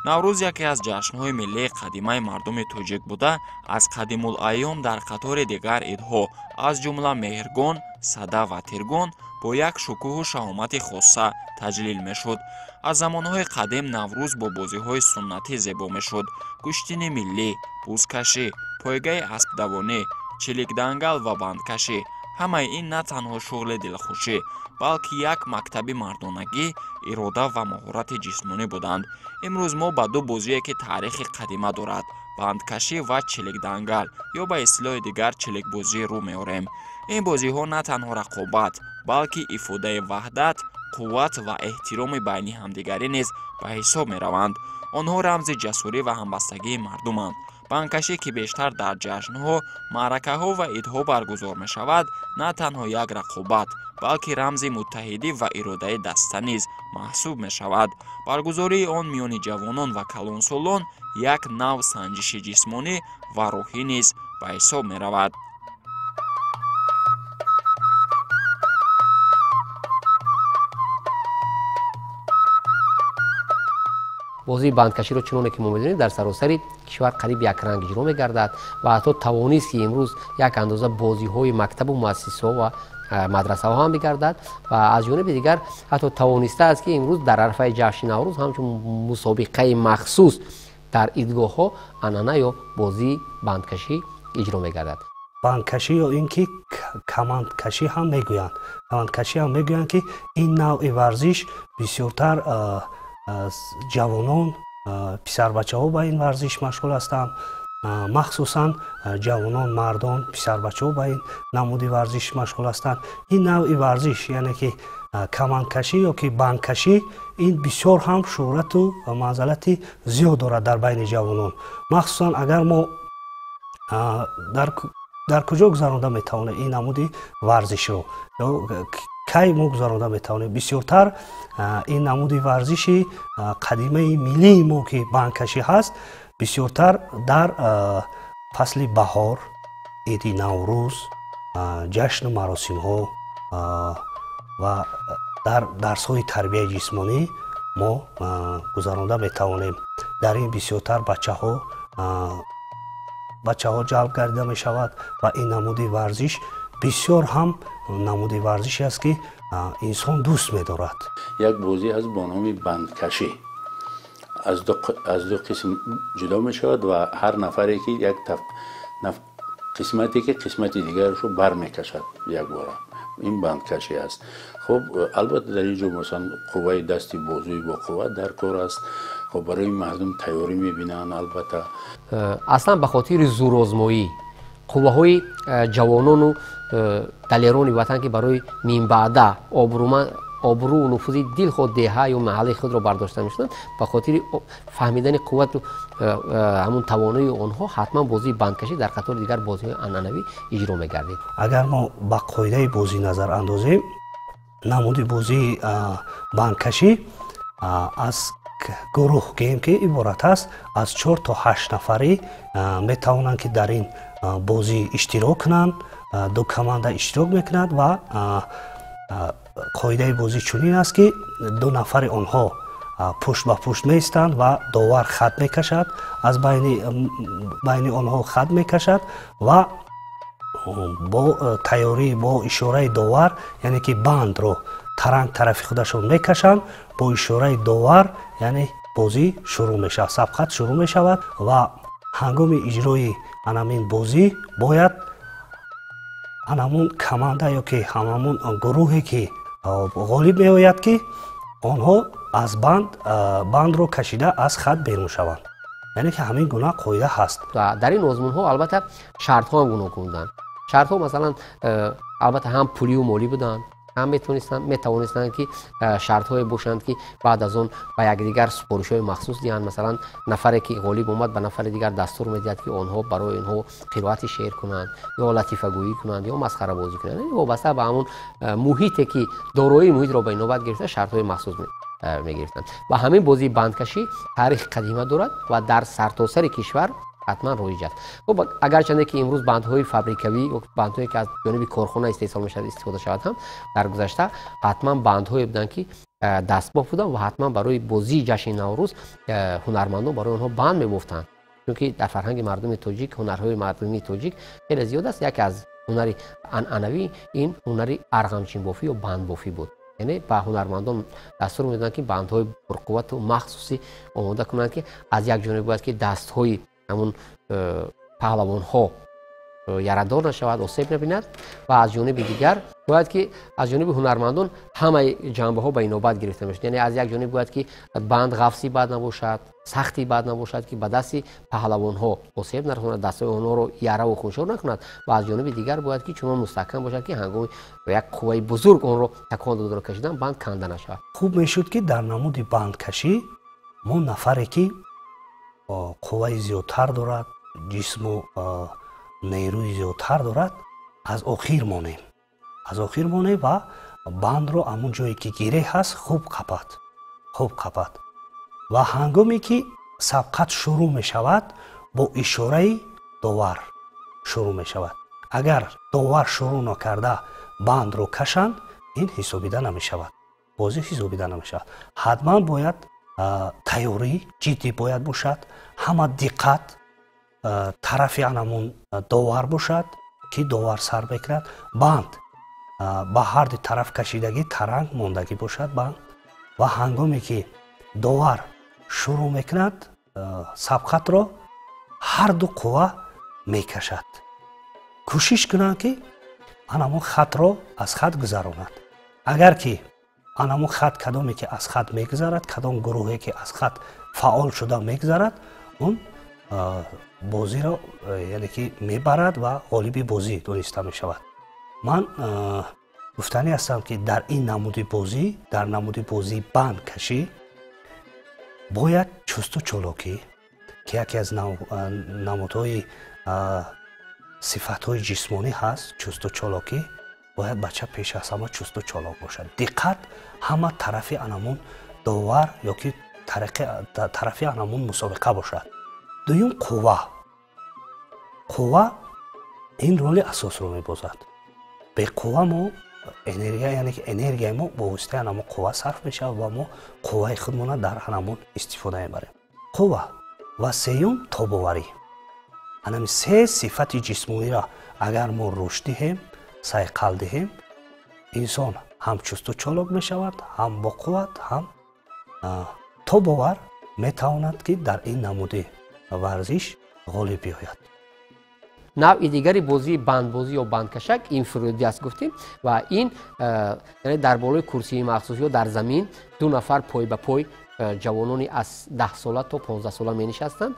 наврӯз яке аз ҷашнҳои миллии қадимаи мардуми тоҷик буда, аз қадимулайём дар қатори дигар идҳо аз ҷумла меҳргон, сада ва тиргон бо як шукӯҳу шаҳомати хоса таҷлил мешуд. аз замонҳои қадим наврӯз бо бозиҳои суннатӣ зебо мешуд. куштини миллӣ, бузкашӣ, пойгаи аспдавонӣ, чиликдангал ва бандкашӣ, ҳамаи ин на танҳо шуғли дилхушӣ, балки як мактаби мардонагӣ, ирода ва маҳорати ҷисмонӣ буданд. имрӯз мо ба ду бозие ки таърихи қадима дорад, бандкашӣ ва чиликдангал ё ба ислоҳи дигар чиликбозӣ рӯ меорем. ин бозиҳо на танҳо рақобат, балки ифодаи ваҳдат, қувват ва эҳтироми байни ҳамдигарӣ низ ба ҳисоб мераванд. онҳо рамзи ҷасурӣ ва ҳамбастагии мардуманд. бандкашӣ ки бештар дар ҷашнҳо, маъракаҳо ва идҳо баргузор мешавад, на танҳо як рақобат, балки рамзи муттаҳидӣ ва иродаи даста низ маҳсуб мешавад. баргузории он миёни ҷавонон ва калонсолон як нав санҷиши ҷисмонӣ ва рӯҳӣ низ ба ҳисоб меравад. бозии бандкаширо чуноне ки мо медонем дар саросари кишвар қариб якранг иҷро мегардад ва ҳатто тавонист ки имрӯз як андоза бозиҳои мактабу муассисаҳо ва мадрасаҳо ҳам бигардад ва аз ҷониби дигар ҳатто тавонистааст ки имрӯз дар арфаи ҷашни наврӯз ҳамчун мусобиқаи махсус дар идгоҳҳо анъана ё бозии бандкашӣ иҷро мегардад. бандкашӣ ё ин ки камандкашӣ ҳам мегӯянд. камандкашӣ ҳам мегӯянд ки ин навъи варзиш бисёртар ҷавонон, писарбачаҳо ба ин варзиш машғул ҳастанд. махсусан ҷавонон, мардон, писарбачаҳо ба ин намуди варзиш машғул ҳастанд. ин навъи варзиш яъне ки камандкашӣ ё ки бандкашӣ ин бисёр ҳам шӯҳрату манзалати зиёд дорад дар байни ҷавонон. махсусан агар мо дар куҷо гузаронда метавонем ин намуди варзишро ё кай мо гузаронда метавонем? бисёртар ин намуди варзиши қадимаи миллии мо ки бандкашӣ ҳаст, бисёртар дар фасли баҳор, иди наврӯз, ҷашну маросимҳо ва дар дарсҳои тарбияи ҷисмонӣ мо гузаронда метавонем. дар ин бисёртар бачаҳо ҷалб гардида мешавад ва ин намуди варзиш бисёр ҳам намуди варзише аст ки инсон дӯст медорад. як бозӣ аз бо номи бандкашӣ аз ду қисм ҷудо мешавад ва ҳар нафаре ки як қисмате ки қисмати дигарашро бармекашад якбора. ин бандкашӣ аст. хуб албатта дар ин ҷо масалан қувваи дасти бозӯи боқувват дар кор аст. хуб барои мардум тайёрӣ мебинанд. албатта аслан ба хотири зӯрозмоӣ қувваҳои ҷавонону далерони ватан ки барои минбаъда обрӯ нуфузи дилхоҳ деҳа ё маҳалли худро бардошта мешуданд, ба хотири фаҳмидани қуввату ҳамун тавонои онҳо ҳатман бозии бандкашӣ дар қатори дигар бозиҳои анъанавӣ иҷро мегардид. агар мо ба қоидаи бозӣ назар андозем, намуди бозии бандкашӣ аз гурӯҳ гӯем ки иборат аст аз 4 то 8 нафарӣ метавонанд ки дар ин бозӣ иштирок кунанд. ду команда иштирок мекунанд ва қоидаи бозӣ чунин аст ки ду нафари онҳо пушт ба пушт меистанд ва довар хат мекашад, аз байни онҳо хат мекашад ва бо тайёрӣ бо ишораи довар, яъне ки бандро таранг тарафи худашон мекашанд, бо ишораи довар яъне бозӣ шурӯъ мешавад, сабқат шурӯъ мешавад ва ҳангоми иҷрои анамин бозӣ бояд анамун команда ё ки ҳамамун гурӯҳе ки ғолиб меояд ки онҳо аз бандро кашида аз хат берун шаванд. яъне ки ҳамин гуна қоида ҳаст. дар ин озмунҳо албатта шартҳо ҳам гуногун буданд. шартҳо масалан албатта ҳам пулию молӣ буданд, ҳам метавонистанд ки шартҳое бошанд ки баъд аз он ба якдигар супоришҳои махсус диҳанд. масалан нафаре ки ғолиб омад ба нафари дигар дастур медиҳад ки онҳо барои онҳо қироати шеър кунанд ё латифагӯӣ кунанд ё масхарабозӣ кунанд. вобаста ба ҳамун муҳите ки дороии муҳитро ба инобат гирифта шартҳои махсус мегирифтанд. ва ҳамин бозии бандкашӣ таърихи қадима дорад ва дар сартосари кишвар ҳатман роиҷ аст. агарчанде ки имрӯз бандҳои фабрикавӣ ё бандҳое ки аз ҷониби корхона истеҳсол мешавад истифода шавад ҳам дар гузашта ҳатман бандҳое буданд ки دستباف بودن و حتما برای بازی جشن نوروز هنرمندان برای آنها بند می‌گفتند. چون در فرهنگ مردم تاجیک هنرهای مردمی تاجیک خیلی زیاد است. یکی از هنر عنعنوی این هنر ارغمچین بافی و بند بافی بود. یعنی به هنرمندان دستور میدادند که بندهای پرقوت و مخصوصی آماده کنند که از یک جانب باید که دستهای همون پهلوان‌ها یارادار نشود، آسیب نبیند و از جانب دیگر باید که از جانب هنرمندان همه جنبه ها به نوبت گرفته میشد. یعنی از یک جانب باید که بند غفصی بد نباشد، سختی بد نباشد که به دست پهلوان ها آسیب نرساند، دستای آنها رو یاره و خونشور نکند و از جانب دیگر باید که چنان مستحکم باشد که هنگام یک قوه بزرگ آن رو تکان دادن و کشیدن بند کنده نشود. خوب میشد که در نمود بندکشی ما نفری که قوه زیادتر دارد، جسم و نیروی زیادتر دارد از آخر مانیم. از آخر مانیم و بند رو همون جایی که گیره هست خوب قپد و هنگامی که سبقت شروع می شود با اشاره داور شروع می شود. اگر داور شروع نکرده بند رو کشند این حسابیده نمی شود، بازی حسابیده نمی شود. حتما باید تیاری جدی باید باشد، همه دقت طرفی انمون داور باشد که داور سر بکرد، بند با هر دو طرف کشیدگی ترنگ موندگی باشد بند و هنگامی که داور شروع میکند سبقت را هر دو قوه میکشد. کوشش کنند که انمون خط را از خط گذراند. اگر که انمون خط کدامی که از خط میگذرد، کدام گروهی که از خط فعال شده میگذرد، اون بازی را یعنی که میبرد و غالب بازی دانسته میشود. من گفتنی هستم که در این نمود بازی، در نمود بازی بند کشی باید چست و چالاکی که یکی از نمودهای صفتهای جسمانی هست، چست و چالاکی باید بچه پیش از همه چست و چالاک باشد. دقت همه طرفی انمون داور یا که طرفی انمون مسابقه باشد. دویم قوه این رول اساس رو میبازد. به قوه ما انرژی یعنی که انرژی ما با واسطه انمون قوه صرف میشه و ما قوه خودمون در انمون استفاده میبریم. قوه و سیوم تاباوری. انم سه صفت جسمانی را اگر ما رشد دهیم، سایقل دهیم، انسان هم چست و چالاک میشود، هم با قوت، هم تاباور میتواند که در این نمود ورزش غالب بیاید. نوع دیگری بازی بندبازی یا بندکشک انفرادی است گفتیم و این یعنی در بالای کرسی مخصوصی یا در زمین دو نفر پای به پای جوانانی از 10 ساله تا 15 ساله می نشستند.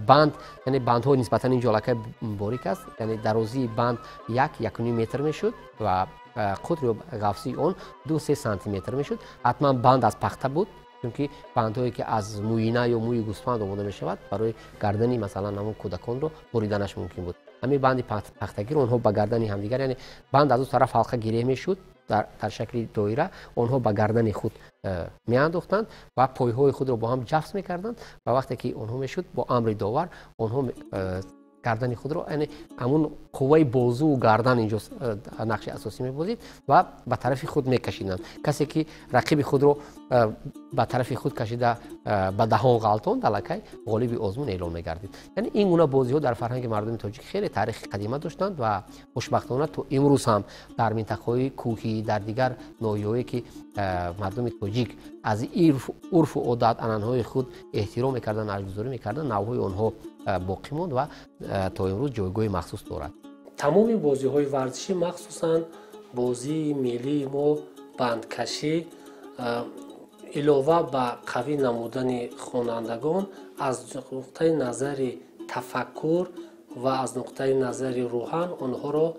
بند یعنی بندها نسبتا این جالکه باریک است، یعنی درازی بند 1.5 متر میشد و قطر قفسی اون 2-3 سانتی متر میشد. حتما بند از پخته بود چون بندهایی که از موینه یا موی گوسفند آماده می شود برای گردنی مثلا همون کودکان رو بریدنش ممکن بود. همین بند پختگی رو اونها با گردنی همدیگر، یعنی بند از اون طرف حلقه گیره میشد در شکل دایره، اونها با گردن خود میانداختند و پایهای خود رو با هم جفت میکردند و وقتی که اونها میشد با امر داور اونها گردن خود رو یعنی همون قوه بازو و گردن اینجا نقش اساسی می‌بازید و به طرف خود میکشیدند. کسی که رقیب خود رو به طرف خود کشیده به دهان غلطان دلکه غالب آزمون اعلام می‌گردید. یعنی این گونه بازی‌ها در فرهنگ مردم تاجیک خیلی تاریخ قدیمی داشتند و خوشبختانه تو امروز هم در منطقه‌های کوهی در دیگر ناحیه‌ای که مردم تاجیک از عرف و عادات عنعنه‌های خود احترام می‌کردند، ارزش‌گذاری می‌کردند، نوع‌های آنها باقی ماند و تا امروز جایگاه مخصوص دارد. تمام بازی‌های ورزشی مخصوصاً بازی ملی ما بندکشی علاوه به قوی نمودن خوانندگان از نقطه نظر تفکر و از نقطه نظر روحان آنها را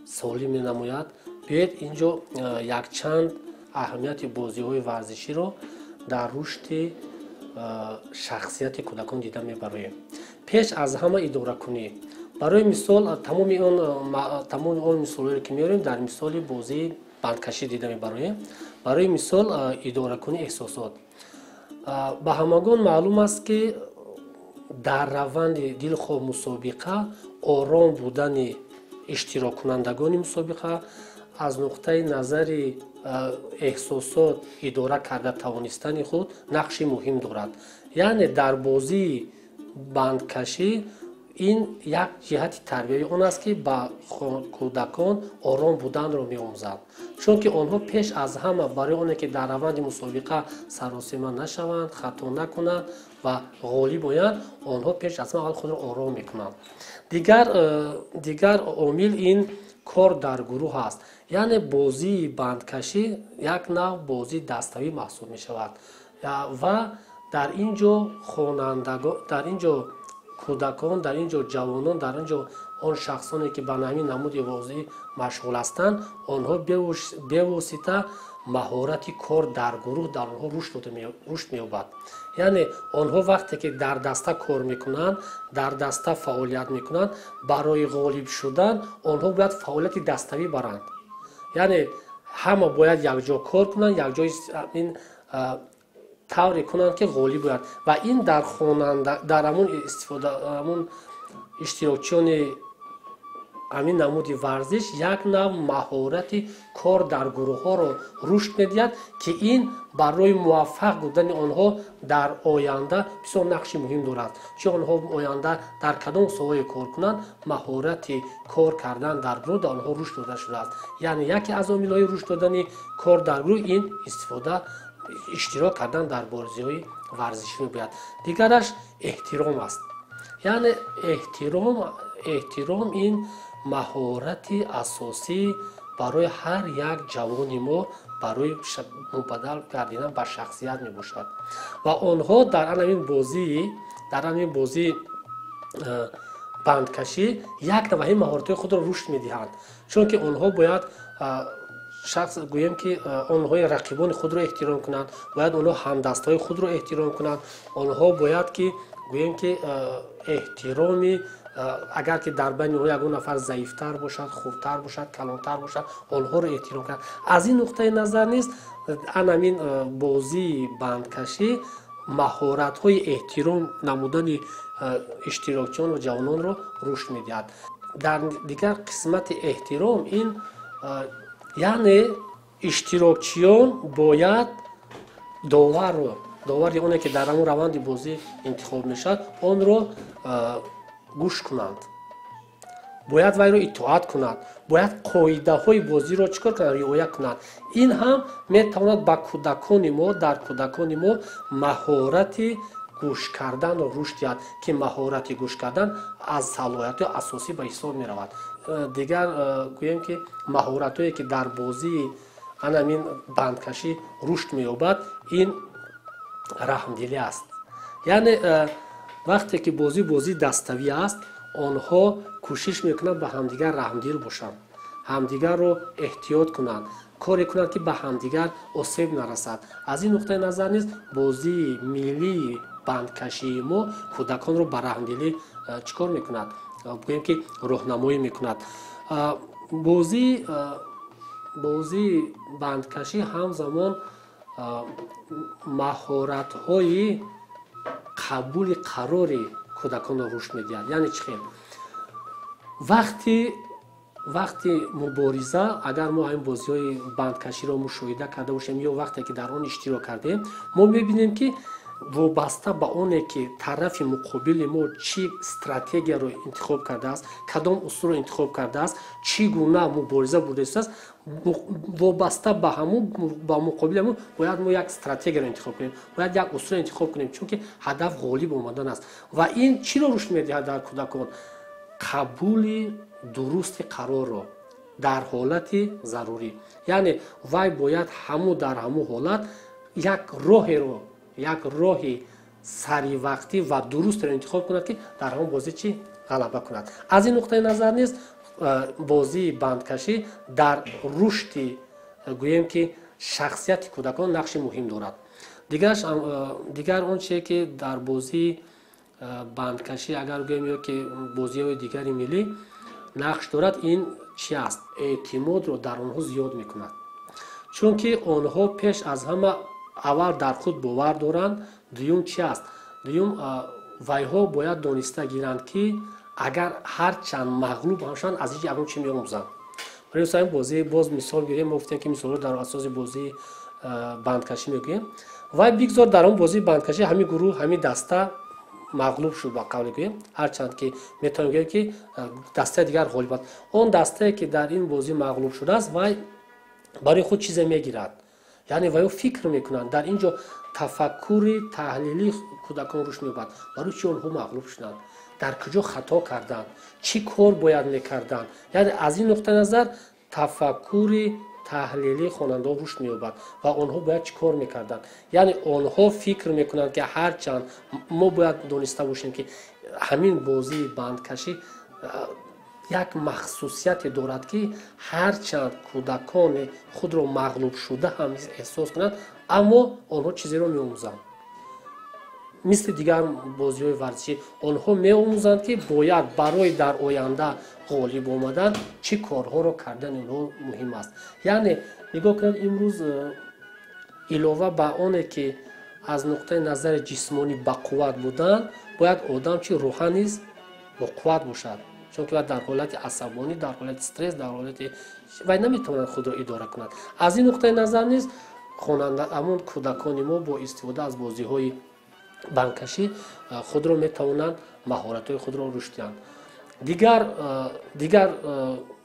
سالم می‌نماید. بیاید اینجا یک چند اهمیت بازی‌های ورزشی را در رشد شخصیت کودکان دیده می‌بریم. پیش از همه اداره کنی. برای مثال تمام آن مثالی که میاریم در مثال بازی بندکشی دیده می‌بریم. برای مثال اداره کنی احساسات. به همگان معلوم است که در روند دلخواه مسابقه آرام بودن اشتراک کنندگان مسابقه از نقطه نظر احساسات اداره کرده توانستن خود نقش مهم دارد. یعنی در بازی بندکشی این یک جهت تربیتی اون است که با کودکان آرام بودن رو می‌آموزد، چون که آنها پیش از همه برای آنکه که در روند مسابقه سراسیمه نشوند، خطا نکنند و غالب آیند، آنها پیش از همه خود را آرام می‌کنند. دیگر عامل این کار در گروه است. یعنی بازی بندکشی یک نوع بازی دستوی محسوب می‌شود و در اینجا خوانندگان، در اینجا کودکان، در اینجا جوانان، در اینجا آن شخصانی که به همین نمود بازی مشغول هستند، آنها به واسطه مهارت کار در گروه در آنها رشد می‌یابد. یعنی آنها وقتی که در دسته کار میکنند، در دسته فعالیت میکنند، برای غالب شدن آنها باید فعالیت دستوی برند. یعنی همه باید یک جا کار کنند، یک جای این طوری کنند که غالب باید و این در خواننده در همون اشتراکچیان همین نمود ورزش یک نوع مهارت کار در گروه ها را رشد می‌دهد که این برای موفق بودن آنها در آینده بسیار نقش مهم دارد. چون آنها آینده در کدام ساحه کار کنند، مهارت کار کردن در گروه در آنها رشد داده شده است. یعنی یکی از عامل‌های رشد دادن کار در گروه این استفاده اشتراک کردن در بازی‌های ورزشی می‌باشد. دیگرش احترام است. یعنی احترام این مهارت اساسی برای هر یک جوان ما برای مبادل گردیدن به شخصیت می باشد و آنها در همین بازی بندکشی یک نوع مهارت خود را رشد می دهند، چون که آنها باید گویم که آنها رقیبان خود را احترام کنند، باید آنها همدستای خود را احترام کنند، آنها باید که گویم که احترامی اگر که در بین اونها یگون نفر ضعیفتر باشد، خوبتر باشد، کلانتر باشد، آنها رو احترام کرد. از این نقطه نظر نیست همین بازی بندکشی مهارت های احترام نمودن اشتراکچیان و جوانان رو رشد میدهد. در دیگر قسمت احترام این یعنی اشتراکچیان باید داور اونه که در همون روند بازی انتخاب میشد آن رو گوش کنند، باید وی رو اطاعت کنند، باید قاعده های بازی رو چکار کنند، رعایت کنند. این هم میتواند با کودکان ما در کودکان ما مهارت گوش کردن رو رشد دهد که مهارت گوش کردن از صلاحیت اساسی به حساب می رود. دیگر گویم که مهارت هایی که در بازی همین بندکشی رشد می یابد این رحمدلی است. یعنی وقتی که بازی دستوی است آنها کوشش میکنند به همدیگر رحمدل باشند، همدیگر رو احتیاط کنند، کاری کنند که به همدیگر آسیب نرسد. از این نقطه نظر نیست بازی ملی بندکشی ما کودکان رو به رحمدلی چیکار میکند، بگوییم که راهنمایی میکند. بازی بندکشی همزمان مهارت های قبول قراری کودکان را رشد میدهد. یعنی چه خیلی وقتی مبارزه اگر ما این بازی های بندکشی را مشاهده کرده باشیم یا وقتی که در آن اشتراک کردیم ما میبینیم که وابسته به اونه که طرف مقابل ما چی استراتژی رو انتخاب کرده است، کدام اصول رو انتخاب کرده است، چی گونه مبارزه بوده است، وابسته به همون با مقابل ما باید ما یک استراتژی رو انتخاب کنیم، باید یک اصول انتخاب کنیم، چون که هدف غالب آمدن است. و این چی رو رشد میدهد در کودکان؟ قبول درست قرار رو در حالت ضروری. یعنی وای باید در همون حالت یک راه سری وقتی و درست رو انتخاب کند که در همون بازی چی غلبه کند. از این نقطه نظر نیست بازی بندکشی در رشد گوییم که شخصیت کودکان نقش مهم دارد. دیگر اون چیزی که در بازی بندکشی اگر گوییم که بازی های دیگری ملی نقش دارد این چی است؟ اعتماد رو در آنها زیاد میکند، چون که آنها پیش از همه اول در خود باور دارند. دوم چی است؟ دوم ویها باید دانسته گیرند که اگر هر چند مغلوب باشند از این یگان چی می‌آموزند. برای مثلا بازی باز مثال گیریم، ما گفتیم که مثال در اساس بازی بندکشی میگیم و بگذار در اون بازی بندکشی همین گروه همین دسته مغلوب شد با قول گویم، هرچند که میتونیم بگیم که دسته دیگر غالب بود. اون دسته که در این بازی مغلوب شده است و برای خود چیز میگیرد، یعنی و فکر میکنند در اینجا تفکر تحلیلی کودکان روش میبود، برای چی اونها مغلوب شدند، در کجا خطا کردند، چی کار باید میکردند، یعنی از این نقطه نظر تفکر تحلیلی خواننده روش می‌یابد و آنها باید چی کار میکردند. یعنی آنها فکر میکنند که هرچند ما باید دانسته باشیم که همین بازی بندکشی یک مخصوصیت دارد که هرچند کودکان خود را مغلوب شده هم احساس کنند، اما آنها چیزی را می‌آموزند. مثل دیگر بازی های ورزشی آنها می‌آموزند که باید برای در آینده غالب آمدن چه کارها را کردن اونها مهم است. یعنی نگاه کنید امروز علاوه به آنه که از نقطه نظر جسمانی با قوت بودن، باید آدم چه روحاً نیز با قوت باشد، چون که در حالت عصبانی، در حالت استرس، در حالت و نمیتونن خود را اداره کنند. از این نقطه نظر نیز خواننده امون کودکان ما با استفاده از بازی های بندکشی خود را میتوانند مهارت های خود را رشد دهند. دیگر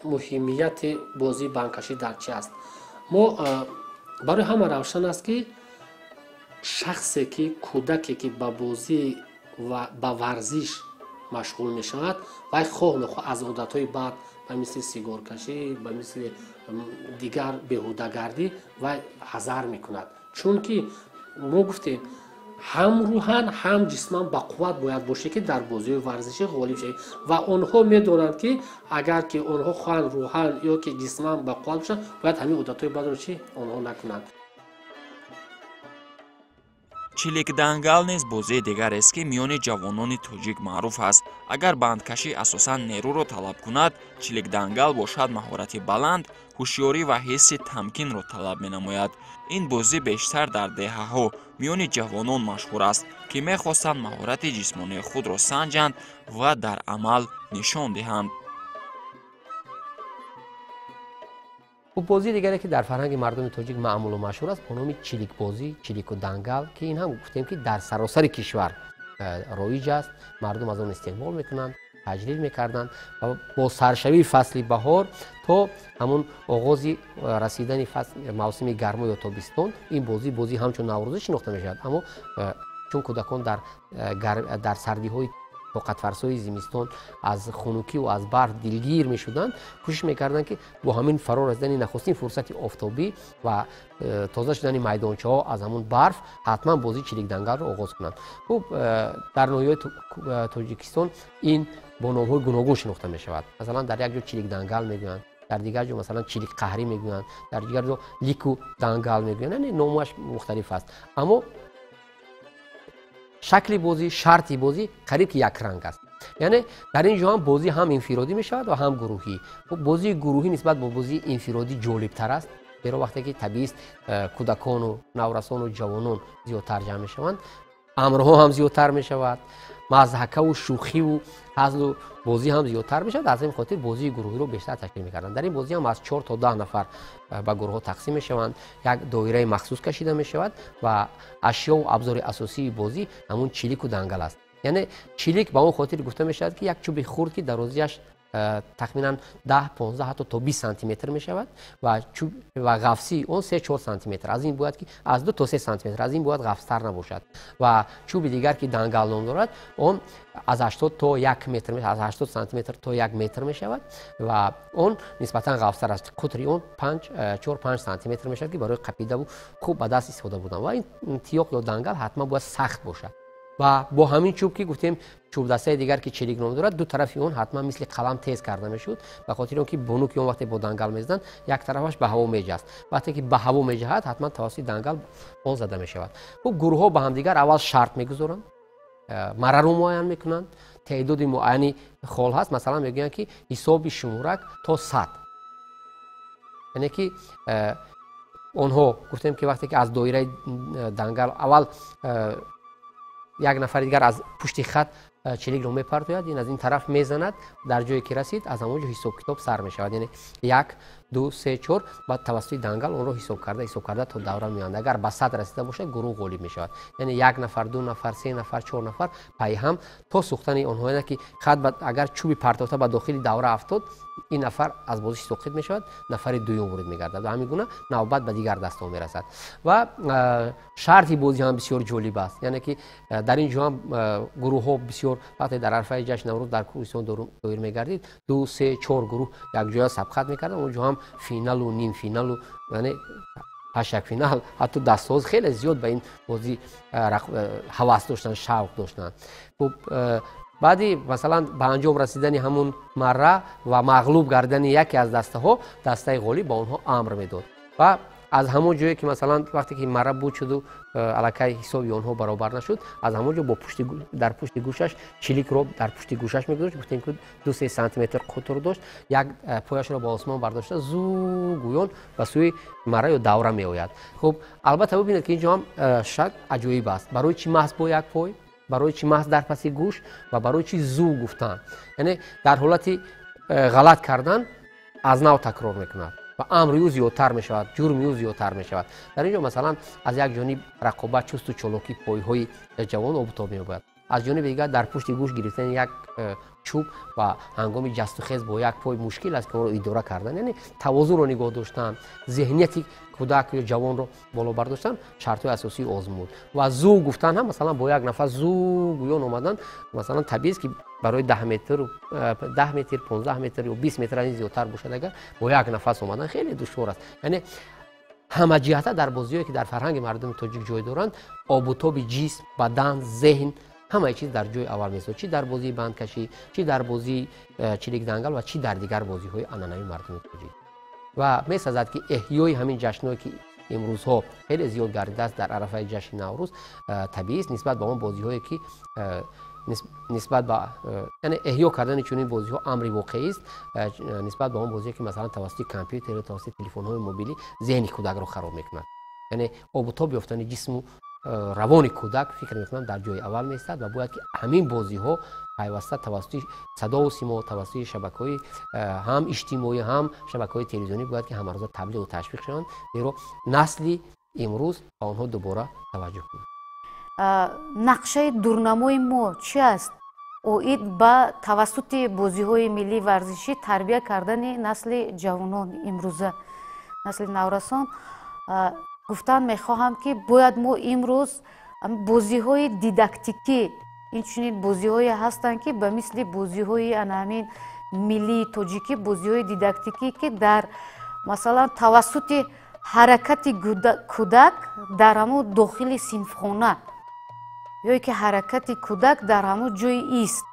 مهمیت بازی بندکشی در چی است؟ ما برای همه روشن است که شخصی که کودکی که به بازی و به ورزش مشغول می شود و خواه نخواه از عادت های بد و مثل سیگار کشی و مثل دیگر بیهوده‌گردی و حذر می کند، چون که ما گفتیم هم روحاً هم جسماً با قوت باید باشه که در بازی ورزشی غالب شود و آنها میدونند که اگر که آنها خواهند روحاً یا که جسماً با قوت باشند باید همین عادت‌های بد را چی آنها نکنند. чилик дангал низ бозии дигарест ки миёни ҷавонони тоҷик маъруф аст. агар бандкашӣ асосан нерӯро талаб кунад, чиликдангал бошад маҳорати баланд, ҳушёрӣ ва ҳисси тамкинро талаб менамояд. ин бозӣ бештар дар деҳаҳо миёни ҷавонон машҳур аст, ки мехостанд маҳорати ҷисмонии худро санҷанд ва дар амал нишон диҳанд. و بازی دیگری که در فرهنگ مردم تاجیک معمول و مشهور است به نام چلیک بازی، چلیک و دنگل، که این هم گفتیم که در سراسر کشور رایج است. مردم از آن استقبال میکنند، تجلیل میکردند و با سرشوی فصل بهار تا همون آغاز رسیدن فصل موسم گرما یا تابستان این بازی همچون نوروزی شناخته میشود. اما چون کودکان در سردی های طاقت فرسای زمستان از خنکی و از برف دلگیر می شدند، کوشش میکردند که با همین فرار رسیدن نخستین فرصت آفتابی و تازه شدن میدانچه ها از همون برف حتما بازی چلیک دنگل را آغاز کنند. خب در ناحیه تاجیکستان این با نام های گوناگون شناخته می شود. مثلا در یک جا چلیک دنگل میگویند، در دیگر جا مثلا چلیک قهری میگویند، در دیگر جا لیکو دنگل میگویند، یعنی نامش مختلف است. اما شکل بازی، شرطی بازی قریب که یک رنگ است. یعنی در اینجا هم بازی هم انفرادی می شود و هم گروهی. بازی گروهی نسبت به بازی انفرادی جالب تر است. برای وقتی که طبیعی است کودکان و نورسان و جوانان زیادتر جمع می شوند، امرها هم زیادتر می شود، مضحکه و شوخی و هزل و بازی هم زیادتر می شود. از این خاطر بازی گروهی رو بیشتر تشکیل می کردند. در این بازی هم از 4 تا 10 نفر به گروه ها تقسیم می شوند. یک دایره مخصوص کشیده می شود و اشیا و ابزار اساسی بازی همون چلیک و دنگل است. یعنی چلیک به اون خاطر گفته می شود که یک چوب خرد که درازیش تقریبا 10 15 حتی تا 20 سانتی متر می شود و قفسی اون 3 4 سانتی متر از این باید که از 2 تا 3 سانتی متر از این باید قفستر نباشد و چوب دیگر که دنگل نام دارد اون از 80 تا 1 متر از 80 سانتی متر تا 1 متر می شود و اون نسبتا قفستر است. قطری اون 4-5 سانتی متر می شود که برای قپیده و خوب به دست استفاده بودن و این تیاق یا دنگل حتما باید سخت باشد و با همین چوب که گفتیم چوب دسته دیگر که چلیک نام دارد دو طرفی اون حتما مثل قلم تیز کرده میشد به خاطر اینکه بانو که اون وقتی با دنگل میزدن یک طرفش به هوا میجست، وقتی که به هوا میجهد حتما توسط دنگل اون زده میشود. خب گروه ها با هم دیگر اول شرط میگذارند، مره رو معین میکنند، تعداد معینی خال هست، مثلا میگن که حساب شمارک تا 100، یعنی که اونها گفتیم که وقتی که از دایره دنگل اول یک نفر دیگر از پشت خط چلیک رو میپرتوید، این از این طرف میزند، در جایی که رسید از همونجا حساب کتاب سر میشود، یعنی 1 2 3 4 بعد توسط دنگل اون رو حساب کرده تا دوره میاند. اگر به 100 رسیده باشه گروه غالب میشود، یعنی 1 نفر 2 نفر 3 نفر 4 نفر پای هم تا سوختن اونها که خط اگر چوبی پرتافته به داخل دوره افتاد این نفر از بازیش سوخت میشود، نفر دوم وارد میگردد و همین گونه نوبت به دیگر دسته میرسد. و شرطی بازی هم بسیار جالب است، یعنی که در اینجا هم گروه ها بسیار وقتی در عرفه جشن نوروز در کوهستان دایر میگردید 2 3 4 گروه یک جای سبقت میکردن، اونجا هم فینال و نیم فینال و یعنی هشت فینال حتی دستاز خیلی زیاد به این بازی هوس داشتن، شوق داشتن. خب بعدی مثلا به انجام رسیدن همون مره و مغلوب گردن یکی از دسته ها، دسته غالب با اونها امر میداد و از همون جایی که مثلا وقتی که مره بود شد و الکی حسابی اونها برابر نشد، از همون جا با در پشت گوشش چلیک رو در پشت گوشش میگذاشت، گفتن که 2 3 سانتی متر قطر داشت، یک پایش رو با آسمان برداشته زو گویان و سوی مره یا دوره می آید. خب البته ببینید که اینجا هم شک عجیب است، برای چی محض با یک پای، برای چی محض در پس گوش و برای چی زو گفتن، یعنی در حالت غلط کردن از نو تکرار میکند و امر یو زیادتر می شود، جرم یو زیادتر می شود. در اینجا مثلا از یک جانب رقابت چست و چالاکی پایهای جوان آبتاب می باید، از جانب دیگر در پشت گوش گرفتن یک چوب و هنگام جست و خیز با یک پای مشکل است که اون رو اداره کردن، یعنی توازن رو نگاه داشتن، ذهنیتی کودک یا جوان رو بالا برداشتن شرط اساسی آزمود. و زو گفتن هم مثلا با یک نفر زو گویان اومدن، مثلا طبیعی است که برای 10 متر 15 متر یا 20 متر از زیادتر باشد اگر با یک نفس اومدن خیلی دشوار است. یعنی همه جهت در بازی‌هایی که در فرهنگ مردم تاجیک جای دارند، آب و تاب جسم، بدن، ذهن همه چیز در جای اول میاد، چی در بازی بندکشی، چی در بازی چلیک دنگل و چی در دیگر بازی‌های عنعنوی مردم تاجیک. و می‌سازد که احیای همین جشن‌هایی که امروزها خیلی زیاد گردیده است در عرفه جشن نوروز، طبیعی است نسبت به اون بازی‌هایی که نسبت به یعنی احیا کردن چنین بازی‌ها امری واقعی است نسبت به اون بازی که مثلا توسط کامپیوتر یا توسط تلفن‌های موبیلی ذهن کودک رو خراب می‌کند. یعنی آب و تاب یافتن جسم و روان کودک فکر می‌کنم در جای اول می‌ایستد و باید که همین بازی‌ها پیوسته توسط صدا و سیما، توسط شبکه‌های هم اجتماعی هم شبکه‌های تلویزیونی باید که همه روزه تبلیغ و تشویق شوند، زیرا نسل امروز به آنها دوباره توجه کنند. نقشه دورنمای ما چی است؟ اوید با توسط بازی‌های ملی ورزشی تربیت کردن نسل جوانان امروزه، نسل نورسان. گفتن میخواهم که باید ما امروز بازی‌های دیداکتیکی، این چنین بازی‌هایی هستند که به مثل بازی‌های همین ملی تاجیکی، بازی‌های دیداکتیکی که در مثلا توسط حرکت کودک در همون داخل صنفخانه یا که حرکت کودک در همون جای ایست،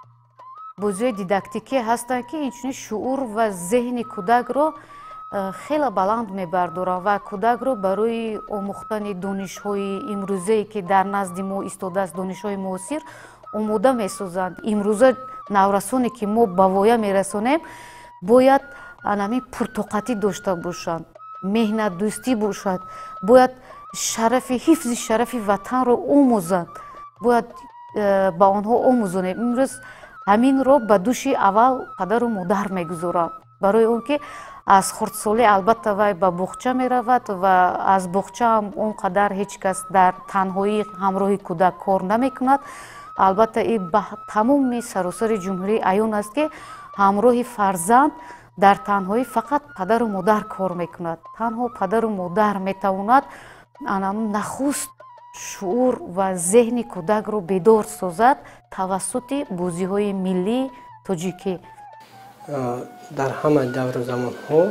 بازی دیداکتیکی هستند که این شعور و ذهن کودک رو خیلی بلند میبردارن و کودک رو برای آموختن دانش‌های امروزی که در نزد ما ایستاده است، دانش‌های معاصر آماده میسازند. امروزه نورسانی که ما به وایه میرسانیم باید همین پرطاقتی داشته باشند، مهنت دوستی باشد، باید حفظ شرف وطن رو آموزند، باید با آنها آموزانیم. امروز همین رو به دوش اول پدر و مادر میگذارند، برای اون که از خردسالی البته وی به باغچه میرود و از باغچه هم اونقدر هیچ کس در تنهایی همراه کودک کار نمیکند. البته این به تمام سراسر جمهوری عیان است که همراه فرزند در تنهایی فقط پدر و مادر کار میکند. تنها پدر و مادر میتواند نخست شعور و ذهن کودک رو بیدار سازد توسط بازی‌های ملی تاجیکی. در همه دور زمان ها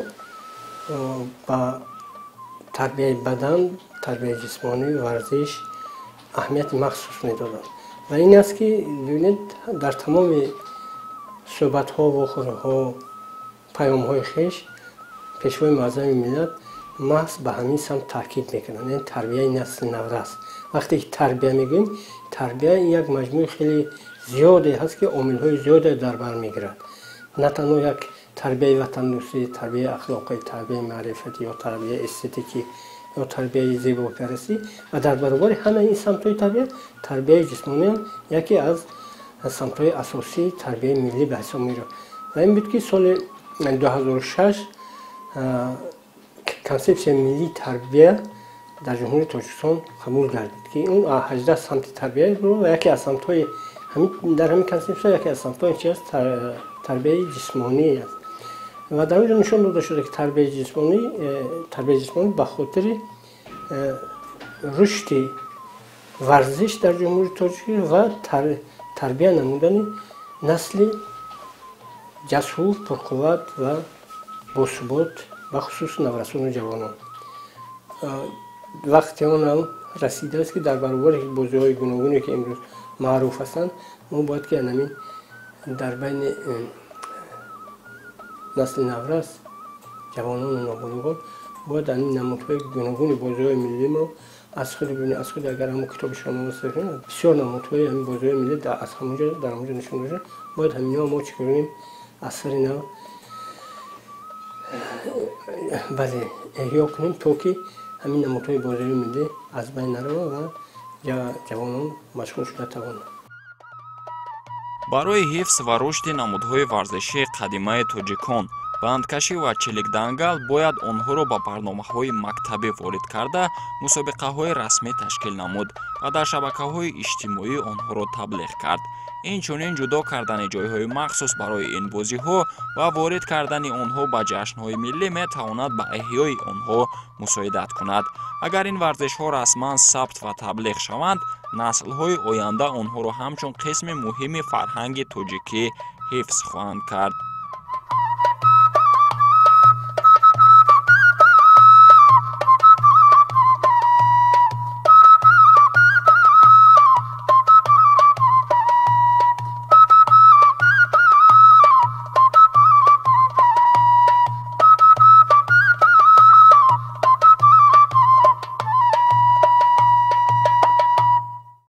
با تربیت بدن، تربیت جسمانی، ورزش اهمیت مخصوص می‌دادند و این است که ببینید در تمام صحبت ها و خورها پیام های خویش پیشوای معظم ملت محض به همین سمت تاکید میکنند، یعنی تربیت نسل نو است. وقتی که تربیت میگیم، تربیت یک مجموعه خیلی زیادی هست که عامل های زیادی در بر میگیرد، نه تنها یک تربیت وطن دوستی، تربیت اخلاقی، تربیت معرفتی یا تربیت استتیکی یا تربیت زیباپرستی و در برابر همه این سمت های تربیت جسمانی هم یکی از самтҳои асосии тарбияи миллӣ ба ҳисоб меравад. ва ин буд ки соли 2006 консепсияи миллии тарбия дар ҷумҳурии Тоҷикистон қабул гардид ки он 18 самти тарбия буд ва яке аз самтҳои дар ҳамин консепсия яке аз самтҳои чи аст тарбияи ҷисмонӣ аст. ва дар онҷо нишон дода шуда ки тарбияи ҷисмонӣ ба хотири рушди варзиш дар ҷумҳурии Тоҷикистон ва тарбия намудани насли ҷасур, пурқувват ва босубот ба хусус наврасону ҷавонон. вақти он ҳам расидааст ки дар баробари бозиҳои гуногуне ки имрӯз маъруф ҳастанд, мо бояд ки анамин дар байни насли наврас, ҷавонону нобулугон бояд анин намудҳои гуногуни бозиҳои миллиро аз худи бибинем. аз худи агар ҳамон китоби шоҳномаро бихонем, бисёр намудҳои ҳамин бозиҳои миллӣ дар ҳамонҷо нишон дода. бояд ҳаминҳо мо чӣ кунем асари нав бале эҳё кунем, то ки ҳамин намудҳои бозиҳои миллӣ аз байн наравад ва ҷавонон машғул шуда тавонанд. барои ҳифз ва рушди намудҳои варзишии қадимаи тоҷикон, бандкашӣ ва чиликдангал бояд онҳоро ба барномаҳои мактабӣ ворид карда, мусобиқаҳои расмӣ ташкил намуд ва дар шабакаҳои иҷтимоӣ онҳоро таблиғ кард. инчунин ҷудо кардани ҷойҳои махсус барои ин бозиҳо ва ворид кардани онҳо ба ҷашнҳои миллӣ метавонад ба эҳёи онҳо мусоидат кунад. агар ин варзишҳо расман сабт ва таблиғ шаванд, наслҳои оянда онҳоро ҳамчун қисми муҳими фарҳанги тоҷикӣ ҳифз хоҳанд кард.